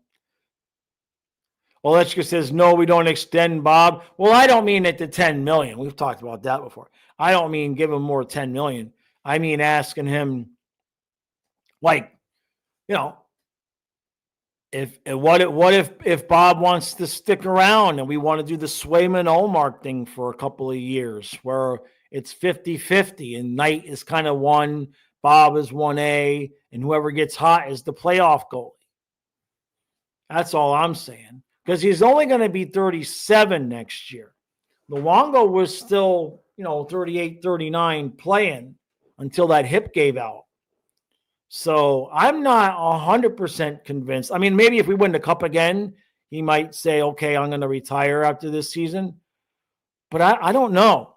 Olechka says, no, we don't extend Bob. Well, I don't mean at the $10 million. We've talked about that before. I don't mean give him more $10 million. I mean asking him, like, you know, if Bob wants to stick around and we want to do the Swayman Olmark thing for a couple of years, where it's 50-50, and Knight is kind of 1, Bob is 1A, and whoever gets hot is the playoff goalie. That's all I'm saying. Because he's only going to be 37 next year. Luongo was still, 38, 39 playing until that hip gave out. So I'm not 100% convinced. I mean, maybe if we win the cup again, he might say, okay, I'm going to retire after this season. But I don't know.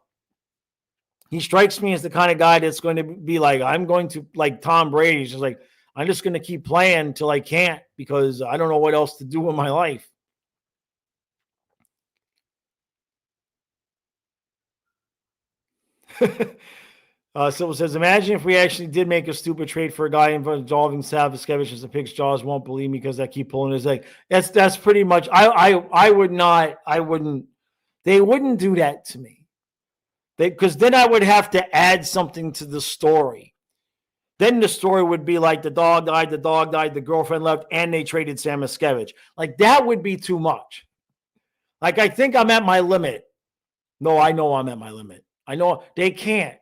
He strikes me as the kind of guy that's going to be like, I'm going to, like Tom Brady, he's just like, I'm just going to keep playing until I can't because I don't know what else to do in my life. Silva says, imagine if we actually did make a stupid trade for a guy involving Saviskevich as the Pig's Jaws won't believe me because I keep pulling his leg. That's pretty much, I wouldn't, they wouldn't do that to me. Because then I would have to add something to the story. Then the story would be like the dog died, the girlfriend left, and they traded Saviskevich. Like that would be too much. Like I think I'm at my limit. No, I know I'm at my limit. I know they can't.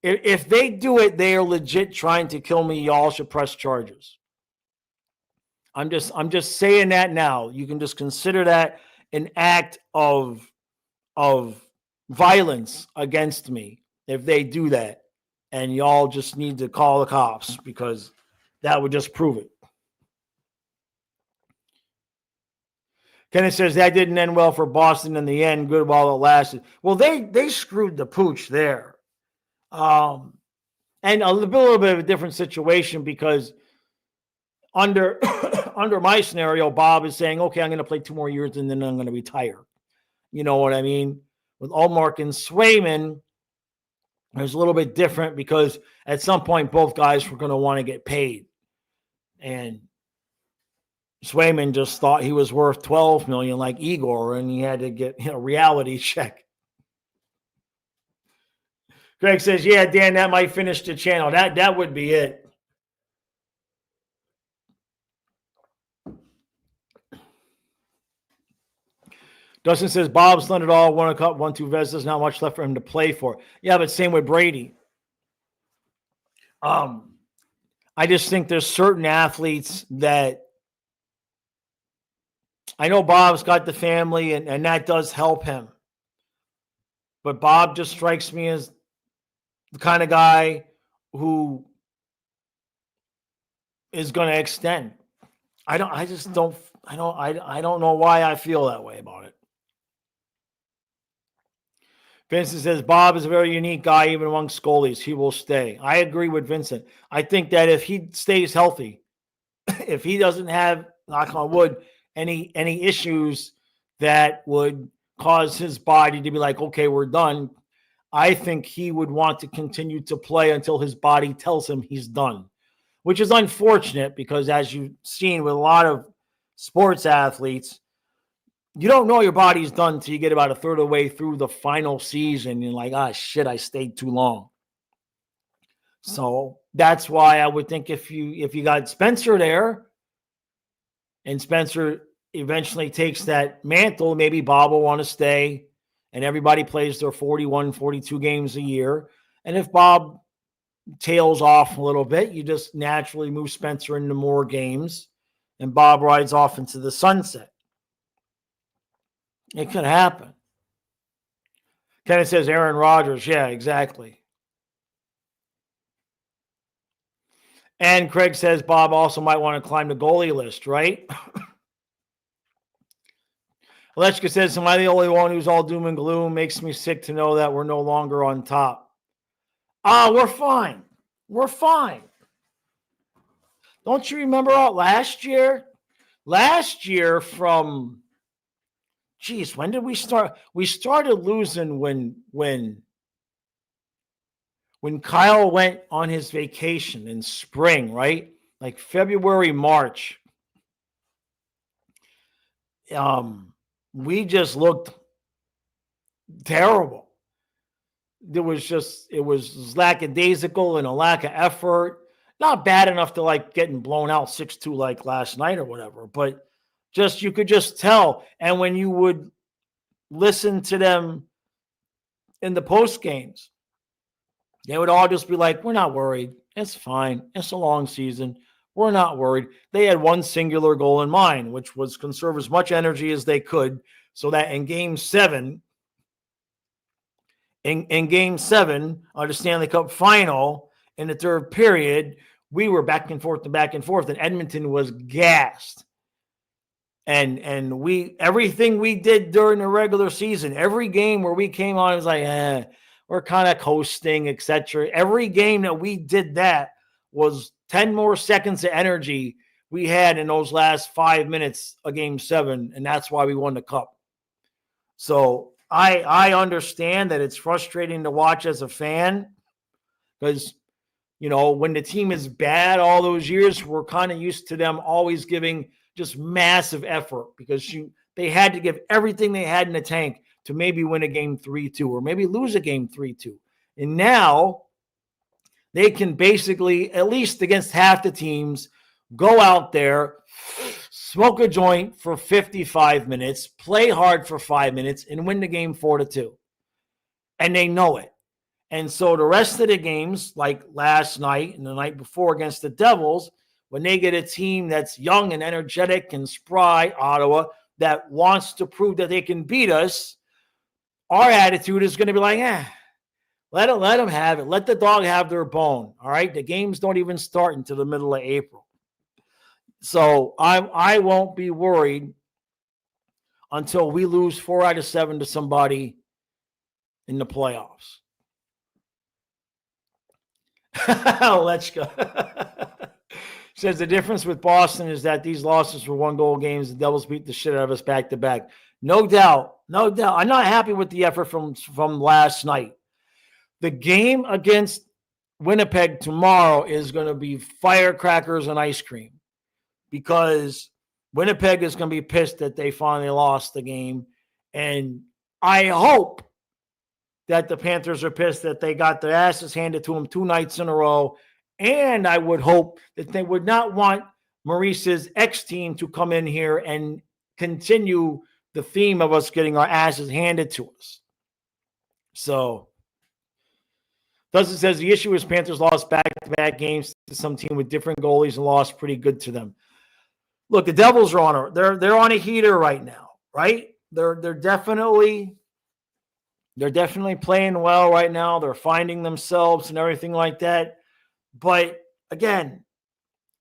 If they do it, they are legit trying to kill me. Y'all should press charges. I'm just saying that now. You can just consider that an act of violence against me if they do that. And y'all just need to call the cops because that would just prove it. Kenneth says that didn't end well for Boston in the end. Good while it lasted. Well, they screwed the pooch there. And a little bit of a different situation because under my scenario, Bob is saying, okay, I'm going to play 2 more years and then I'm going to retire. You know what I mean? With Ullmark and Swayman, it's a little bit different because at some point, both guys were going to want to get paid. And Swayman just thought he was worth $12 million like Igor, and he had to get a reality check. Greg says, yeah, Dan, that might finish the channel. That would be it. Dustin says, Bob's done it all, won a cup, won 2 Vestas, not much left for him to play for. Yeah, but same with Brady. I just think there's certain athletes that I know Bob's got the family and that does help him. But Bob just strikes me as the kind of guy who is going to extend. I don't know why I feel that way about it. Vincent says, Bob is a very unique guy, even amongst goalies. He will stay. I agree with Vincent. I think that if he stays healthy, if he doesn't have, knock on wood, any issues that would cause his body to be like, okay, we're done, I think he would want to continue to play until his body tells him he's done, which is unfortunate because as you've seen with a lot of sports athletes, you don't know your body's done until you get about a third of the way through the final season. You're like, shit, I stayed too long. So that's why I would think if you got Spencer there and Spencer eventually takes that mantle, maybe Bob will want to stay and everybody plays their 41, 42 games a year. And if Bob tails off a little bit, you just naturally move Spencer into more games and Bob rides off into the sunset. It could happen. Kenneth says Aaron Rodgers. Yeah, exactly. And Craig says Bob also might want to climb the goalie list, right? Alechka says, am I the only one who's all doom and gloom? Makes me sick to know that we're no longer on top. We're fine. We're fine. Don't you remember last year? Last year from... Geez, when did we start? We started losing when Kyle went on his vacation in spring, right? Like February, March. We just looked terrible. It was lackadaisical and a lack of effort. Not bad enough to like getting blown out 6-2 like last night or whatever, but you could just tell. And when you would listen to them in the post games, They would all just be like, we're not worried. It's fine. It's a long season. We're not worried. They had one singular goal in mind, which was conserve as much energy as they could so that in game 7, in game 7 of the Stanley Cup final, in the third period, we were back and forth, and Edmonton was gassed. And we everything we did during the regular season, every game where we came on, it was like, we're kind of coasting, etc. Every game that we did that was 10 more seconds of energy we had in those last 5 minutes of game 7, and that's why we won the cup. So I understand that it's frustrating to watch as a fan because, when the team is bad all those years, we're kind of used to them always giving just massive effort because they had to give everything they had in the tank to maybe win a game 3-2 or maybe lose a game 3-2. And now they can basically, at least against half the teams, go out there, smoke a joint for 55 minutes, play hard for 5 minutes, and win the game 4-2. And they know it. And so the rest of the games, like last night and the night before against the Devils, when they get a team that's young and energetic and spry, Ottawa, that wants to prove that they can beat us, our attitude is going to be like, let them have it. Let the dog have their bone, all right? The games don't even start until the middle of April. So I won't be worried until we lose 4 out of 7 to somebody in the playoffs. Let's go. Says the difference with Boston is that these losses were 1-goal games. The Devils beat the shit out of us back to back. No doubt. I'm not happy with the effort from last night. The game against Winnipeg tomorrow is going to be firecrackers and ice cream because Winnipeg is going to be pissed that they finally lost the game. And I hope that the Panthers are pissed that they got their asses handed to them 2 nights in a row. And I would hope that they would not want Maurice's ex-team to come in here and continue the theme of us getting our asses handed to us. So, Dustin says the issue is Panthers lost back-to-back games to some team with different goalies and lost pretty good to them. Look, the Devils are they're on a heater right now, right? They're definitely playing well right now. They're finding themselves and everything like that. But again,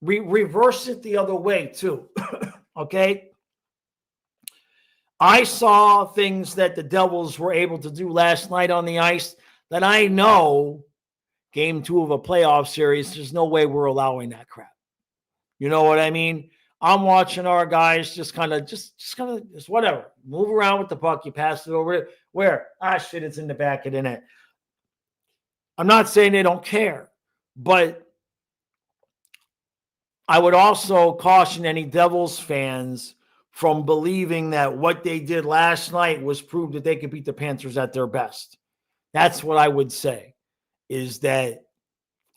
reverse it the other way too. Okay? I saw things that the Devils were able to do last night on the ice that I know game 2 of a playoff series, there's no way we're allowing that crap. You know what I mean? I'm watching our guys just whatever. Move around with the puck. You pass it over. Where? Shit, it's in the back of the net. I'm not saying they don't care, but I would also caution any Devils fans from believing that what they did last night was proof that they could beat the Panthers at their best. That's what I would say, is that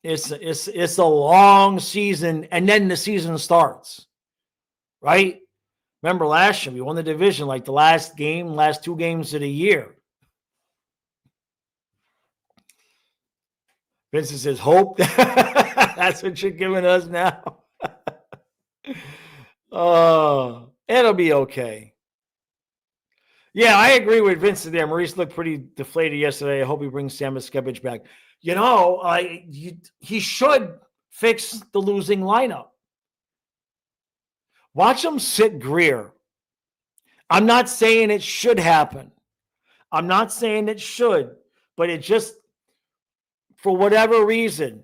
it's a long season, and then the season starts, right? Remember last year, we won the division like the last 2 games of the year. Vincent says, hope. That's what you're giving us now. Oh, it'll be okay. Yeah, I agree with Vincent there. Maurice looked pretty deflated yesterday. I hope he brings Sam Miskevich back. He should fix the losing lineup. Watch him sit Greer. I'm not saying it should happen. I'm not saying it should, but it just, for whatever reason,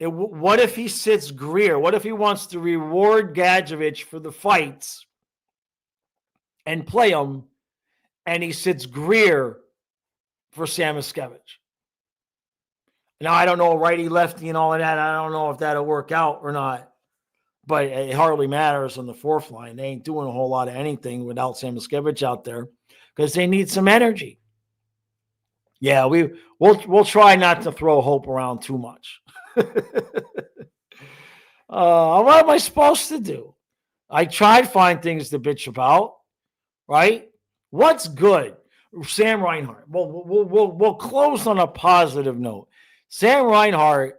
what if he sits Greer? What if he wants to reward Gadjevich for the fights and play him, and he sits Greer for Sam Miskevich? Now, I don't know, righty, lefty, and all of that. I don't know if that'll work out or not, but it hardly matters on the fourth line. They ain't doing a whole lot of anything without Sam Miskevich out there because they need some energy. Yeah, we'll try not to throw hope around too much. What am I supposed to do? I try to find things to bitch about, right? What's good? Sam Reinhart. We'll close on a positive note. Sam Reinhart,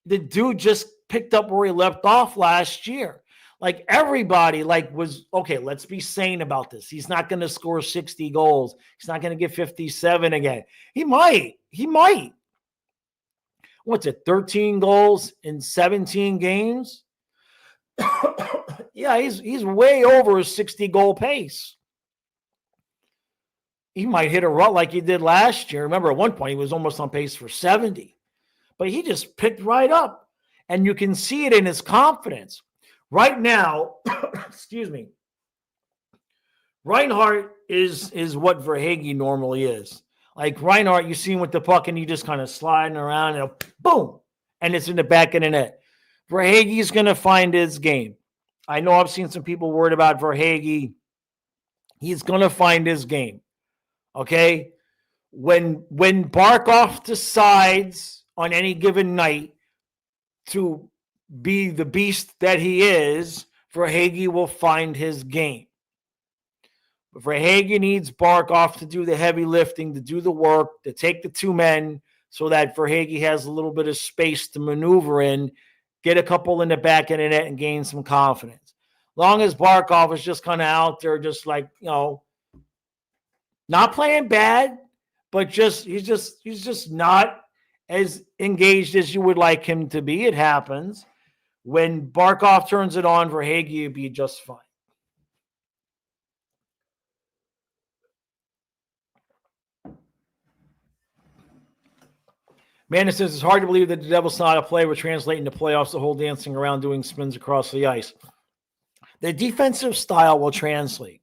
the dude just picked up where he left off last year. Like everybody was, okay, let's be sane about this. He's not going to score 60 goals. He's not going to get 57 again. He might. What's it, 13 goals in 17 games? Yeah, he's way over his 60 goal pace. He might hit a rut like he did last year. Remember, at one point, he was almost on pace for 70. But he just picked right up. And you can see it in his confidence. Right now, excuse me, Reinhart is what Verhaeghe normally is. Like Reinhart, you see him with the puck and he just kind of sliding around and boom, and it's in the back of the net. Verhaeghe's going to find his game. I know I've seen some people worried about Verhaeghe. He's going to find his game. Okay? When Barkov decides on any given night to be the beast that he is, Verhaeghe will find his game. But Verhaeghe needs Barkov to do the heavy lifting, to do the work, to take the two men so that Verhaeghe has a little bit of space to maneuver in, get a couple in the back of the net and gain some confidence. Long as Barkov is just kind of out there, just like, not playing bad, but he's just not as engaged as you would like him to be. It happens. When Barkov turns it on, Verhaeghe will be just fine. Amanda says, it's hard to believe that the Devils' style of play would translate into playoffs, the whole dancing around doing spins across the ice. The defensive style will translate.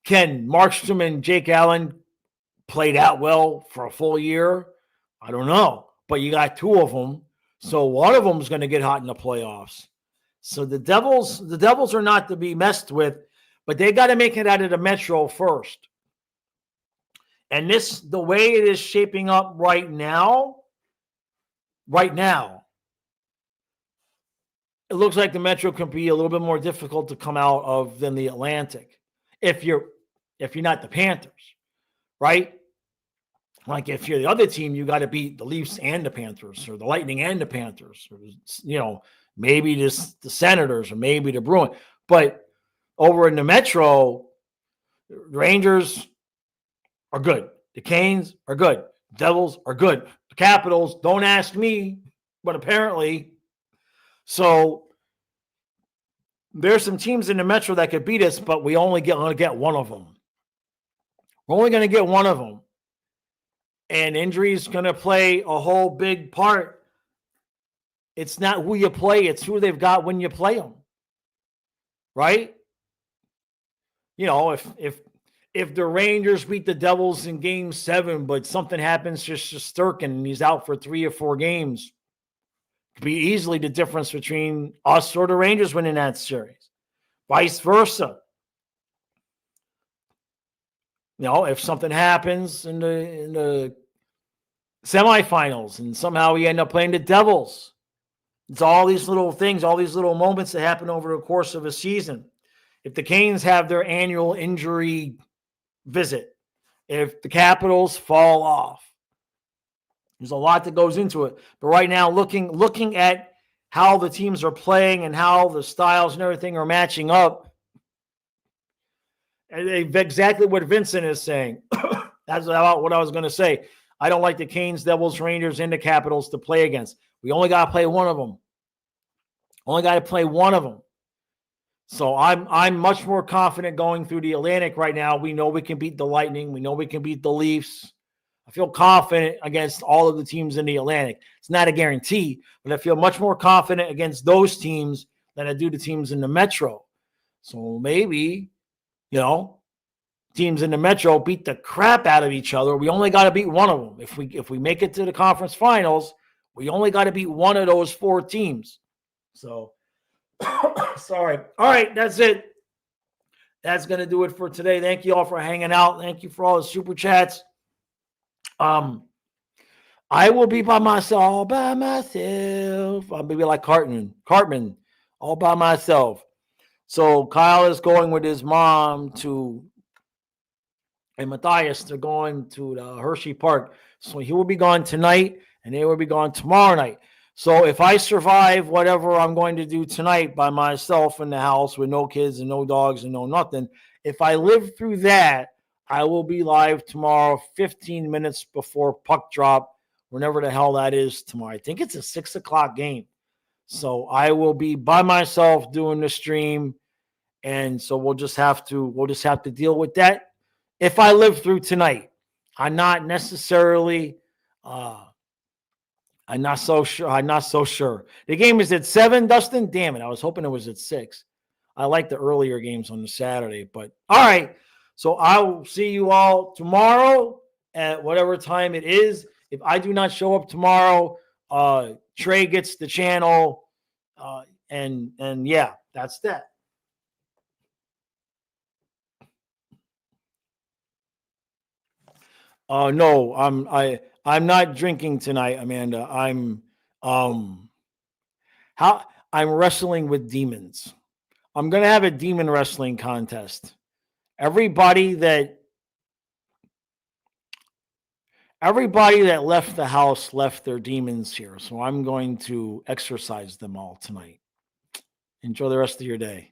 Can Markstrom and Jake Allen play that well for a full year? I don't know. But you got two of them. So one of them is going to get hot in the playoffs. So the Devils are not to be messed with, but they got to make it out of the Metro first. And the way it is shaping up right now, it looks like the Metro can be a little bit more difficult to come out of than the Atlantic. If you're not the Panthers, right? Like if you're the other team, you got to beat the Leafs and the Panthers, or the Lightning and the Panthers, or maybe the Senators, or maybe the Bruins. But over in the Metro, the Rangers are good. The Canes are good. The Devils are good. The Capitals, don't ask me, but apparently. So there's some teams in the Metro that could beat us, but we only going to get one of them. We're only going to get one of them. And injury is going to play a whole big part. It's not who you play, it's who they've got when you play them. Right? If the Rangers beat the Devils in Game 7, but something happens to Shesterkin and he's out for 3 or 4 games, it could be easily the difference between us or the Rangers winning that series. Vice versa. If something happens in the semifinals and somehow we end up playing the Devils, it's all these little things, all these little moments that happen over the course of a season. If the Canes have their annual injury visit, if the Capitals fall off, there's a lot that goes into it. But right now, looking at how the teams are playing and how the styles and everything are matching up, exactly what Vincent is saying. That's about what I was going to say. I don't like the Canes, Devils, Rangers, and the Capitals to play against. We only got to play one of them. So I'm much more confident going through the Atlantic right now. We know we can beat the Lightning. We know we can beat the Leafs. I feel confident against all of the teams in the Atlantic. It's not a guarantee, but I feel much more confident against those teams than I do the teams in the Metro. So maybe, teams in the Metro beat the crap out of each other. We only got to beat one of them. If we make it to the conference finals, we only got to beat one of those 4 teams. So, sorry. All right, that's it. That's going to do it for today. Thank you all for hanging out. Thank you for all the super chats. I will be by myself, all by myself. I'll be like Cartman, all by myself. So Kyle is going with his mom and Matthias, they're going to the Hershey Park. So he will be gone tonight, and they will be gone tomorrow night. So if I survive whatever I'm going to do tonight by myself in the house with no kids and no dogs and no nothing, if I live through that, I will be live tomorrow, 15 minutes before puck drop, whenever the hell that is tomorrow. I think it's a 6 o'clock game. So I will be by myself doing the stream. And so we'll just have to deal with that if I live through tonight. I'm not necessarily I'm not so sure. I'm not so sure. The game is at 7, Dustin. Damn it. I was hoping it was at 6. I like the earlier games on the Saturday, but all right. So I will see you all tomorrow at whatever time it is. If I do not show up tomorrow, Trey gets the channel. And yeah, that's that. No, I'm not drinking tonight, Amanda. Um how I'm wrestling with demons. I'm gonna have a demon wrestling contest. Everybody that everybody that left the house left their demons here. So I'm going to exorcise them all tonight. Enjoy the rest of your day.